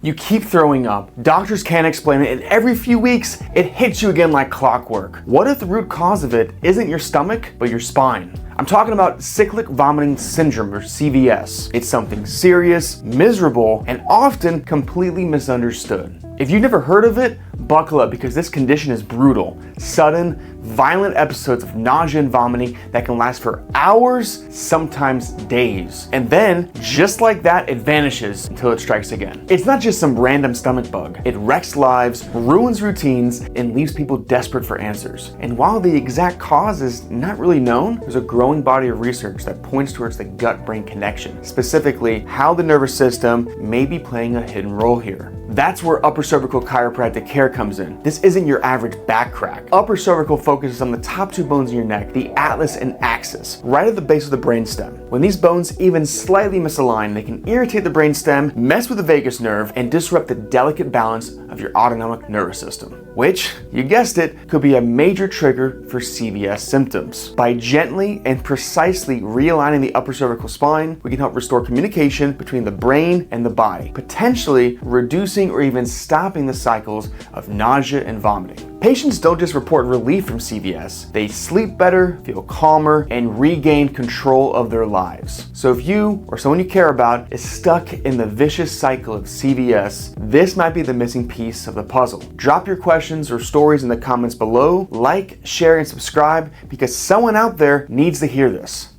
You keep throwing up, doctors can't explain it, and every few weeks, it hits you again like clockwork. What if the root cause of it isn't your stomach, but your spine? I'm talking about Cyclic Vomiting Syndrome, or CVS. It's something serious, miserable, and often completely misunderstood. If you've never heard of it, buckle up because this condition is brutal. Sudden, violent episodes of nausea and vomiting that can last for hours, sometimes days. And then, just like that, it vanishes until it strikes again. It's not just some random stomach bug. It wrecks lives, ruins routines, and leaves people desperate for answers. And while the exact cause is not really known, there's a growing body of research that points towards the gut-brain connection, specifically how the nervous system may be playing a hidden role here. That's where Upper Cervical Chiropractic care comes in. This isn't your average back crack. Upper Cervical focuses on the top two bones in your neck, the atlas and axis, right at the base of the brainstem. When these bones even slightly misalign, they can irritate the brainstem, mess with the vagus nerve, and disrupt the delicate balance of your autonomic nervous system, which, you guessed it, could be a major trigger for CVS symptoms. By gently and precisely realigning the upper cervical spine, we can help restore communication between the brain and the body, potentially reducing or even stopping the cycles of nausea and vomiting. Patients don't just report relief from CVS, they sleep better, feel calmer, and regain control of their lives. So if you or someone you care about is stuck in the vicious cycle of CVS, this might be the missing piece of the puzzle. Drop your questions or stories in the comments below, like, share, and subscribe because someone out there needs to hear this.